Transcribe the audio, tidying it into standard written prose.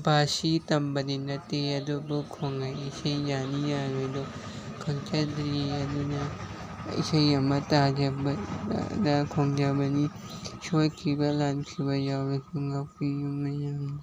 ꯕꯥꯁꯤ ꯇꯝꯕꯗꯤ ꯅꯠꯇꯦ ꯑꯗꯨꯕꯨ ꯈꯣꯡꯉꯩ ꯏꯁꯩ ꯌꯥꯅꯤ ꯌꯥꯔꯣꯏꯗꯣ ꯈꯪꯖꯗ꯭ꯔꯤ ꯑꯗꯨꯅ ꯏꯁꯩ ꯑꯃ ꯇꯥꯖꯕꯗ ꯈꯣꯡꯖꯕꯅꯤ ꯁꯣꯏꯈꯤꯕ ꯂꯥꯟꯈꯤꯕ ꯌꯥꯎꯔꯁꯨ ꯉꯥꯛꯄꯤꯌꯨ ꯃꯌꯥꯝꯅ